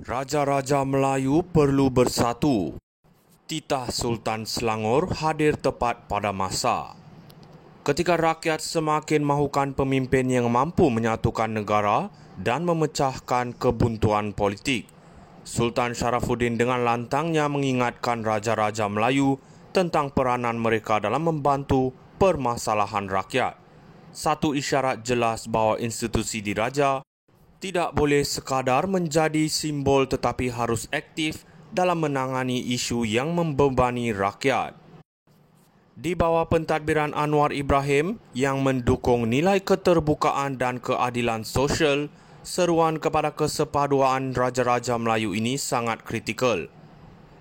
Raja-Raja Melayu perlu bersatu. Titah Sultan Selangor hadir tepat pada masa. Ketika rakyat semakin mahukan pemimpin yang mampu menyatukan negara dan memecahkan kebuntuan politik, Sultan Sharafuddin dengan lantangnya mengingatkan Raja-Raja Melayu tentang peranan mereka dalam membantu permasalahan rakyat. Satu isyarat jelas bahawa institusi diraja tidak boleh sekadar menjadi simbol tetapi harus aktif dalam menangani isu yang membebani rakyat. Di bawah pentadbiran Anwar Ibrahim yang mendukung nilai keterbukaan dan keadilan sosial, seruan kepada kesepaduan Raja-Raja Melayu ini sangat kritikal.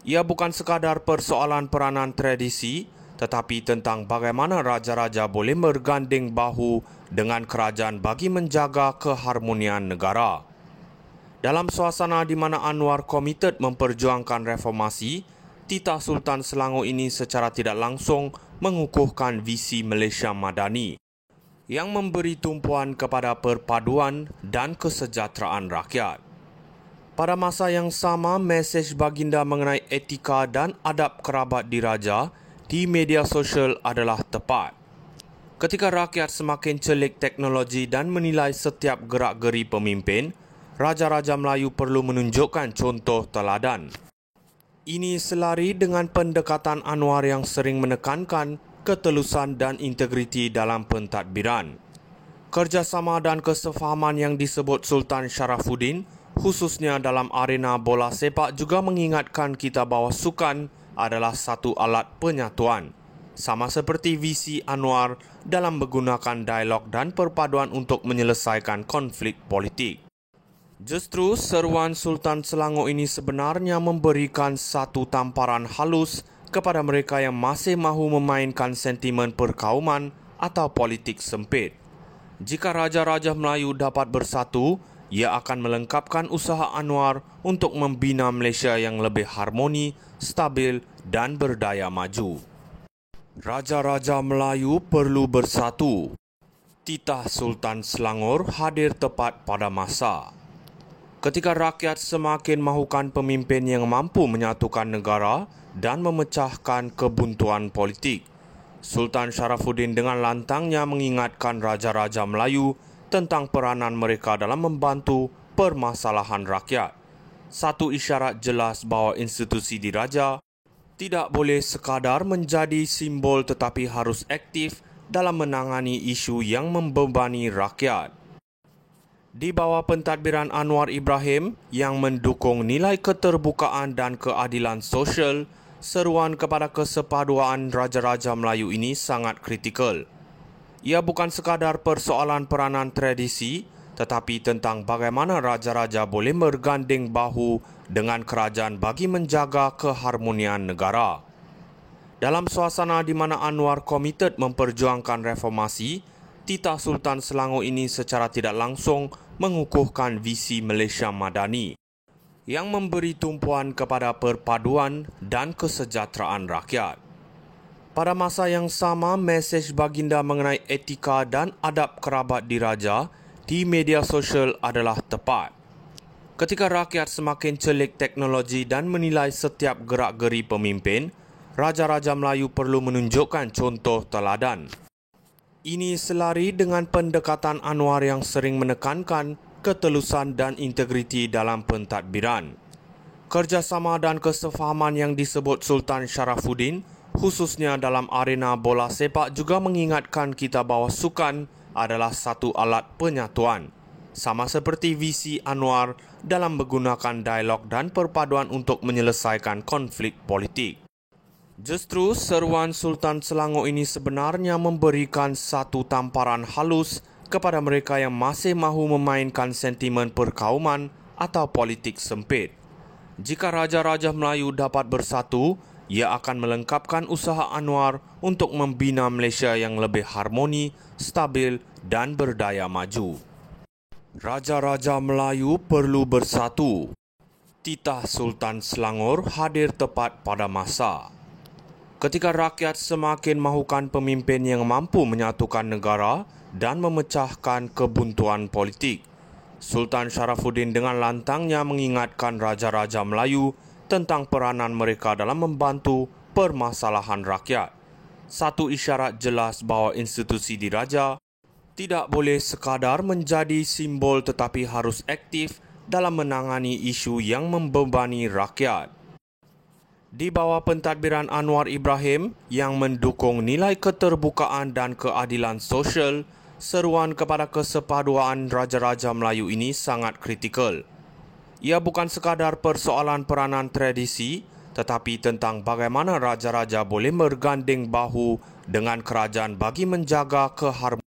Ia bukan sekadar persoalan peranan tradisi, tetapi tentang bagaimana Raja-Raja boleh berganding bahu dengan kerajaan bagi menjaga keharmonian negara. Dalam suasana di mana Anwar komited memperjuangkan reformasi, titah Sultan Selangor ini secara tidak langsung mengukuhkan visi Malaysia Madani yang memberi tumpuan kepada perpaduan dan kesejahteraan rakyat. Pada masa yang sama, mesej baginda mengenai etika dan adab kerabat diraja di media sosial adalah tepat. Ketika rakyat semakin celik teknologi dan menilai setiap gerak-geri pemimpin, Raja-Raja Melayu perlu menunjukkan contoh teladan. Ini selari dengan pendekatan Anwar yang sering menekankan ketelusan dan integriti dalam pentadbiran. Kerjasama dan kesefahaman yang disebut Sultan Sharafuddin, khususnya dalam arena bola sepak, juga mengingatkan kita bahawa sukan adalah satu alat penyatuan, sama seperti visi Anwar dalam menggunakan dialog dan perpaduan untuk menyelesaikan konflik politik. Justru seruan Sultan Selangor ini sebenarnya memberikan satu tamparan halus kepada mereka yang masih mahu memainkan sentimen perkauman atau politik sempit. Jika Raja-Raja Melayu dapat bersatu, ia akan melengkapkan usaha Anwar untuk membina Malaysia yang lebih harmoni, stabil dan berdaya maju. Raja-Raja Melayu perlu bersatu. Titah Sultan Selangor hadir tepat pada masa. Ketika rakyat semakin mahukan pemimpin yang mampu menyatukan negara dan memecahkan kebuntuan politik, Sultan Sharafuddin dengan lantangnya mengingatkan Raja-Raja Melayu tentang peranan mereka dalam membantu permasalahan rakyat. Satu isyarat jelas bahawa institusi diraja tidak boleh sekadar menjadi simbol tetapi harus aktif dalam menangani isu yang membebani rakyat. Di bawah pentadbiran Anwar Ibrahim yang mendukung nilai keterbukaan dan keadilan sosial, seruan kepada kesepaduan Raja-Raja Melayu ini sangat kritikal. Ia bukan sekadar persoalan peranan tradisi, tetapi tentang bagaimana Raja-Raja boleh berganding bahu dengan kerajaan bagi menjaga keharmonian negara. Dalam suasana di mana Anwar komited memperjuangkan reformasi, titah Sultan Selangor ini secara tidak langsung mengukuhkan visi Malaysia Madani yang memberi tumpuan kepada perpaduan dan kesejahteraan rakyat. Pada masa yang sama, mesej baginda mengenai etika dan adab kerabat diraja di media sosial adalah tepat. Ketika rakyat semakin celik teknologi dan menilai setiap gerak-geri pemimpin, Raja-Raja Melayu perlu menunjukkan contoh teladan. Ini selari dengan pendekatan Anwar yang sering menekankan ketelusan dan integriti dalam pentadbiran. Kerjasama dan kesefahaman yang disebut Sultan Sharafuddin, khususnya dalam arena bola sepak, juga mengingatkan kita bahawa sukan adalah satu alat penyatuan, sama seperti visi Anwar dalam menggunakan dialog dan perpaduan untuk menyelesaikan konflik politik. Justru seruan Sultan Selangor ini sebenarnya memberikan satu tamparan halus kepada mereka yang masih mahu memainkan sentimen perkauman atau politik sempit. Jika Raja-Raja Melayu dapat bersatu, ia akan melengkapkan usaha Anwar untuk membina Malaysia yang lebih harmoni, stabil dan berdaya maju. Raja-Raja Melayu perlu bersatu. Titah Sultan Selangor hadir tepat pada masa. Ketika rakyat semakin mahukan pemimpin yang mampu menyatukan negara dan memecahkan kebuntuan politik, Sultan Sharafuddin dengan lantangnya mengingatkan Raja-Raja Melayu tentang peranan mereka dalam membantu permasalahan rakyat. Satu isyarat jelas bahawa institusi diraja tidak boleh sekadar menjadi simbol tetapi harus aktif dalam menangani isu yang membebani rakyat. Di bawah pentadbiran Anwar Ibrahim yang mendukung nilai keterbukaan dan keadilan sosial, seruan kepada kesepaduan Raja-Raja Melayu ini sangat kritikal. Ia bukan sekadar persoalan peranan tradisi, tetapi tentang bagaimana Raja-Raja boleh berganding bahu dengan kerajaan bagi menjaga keharmonisan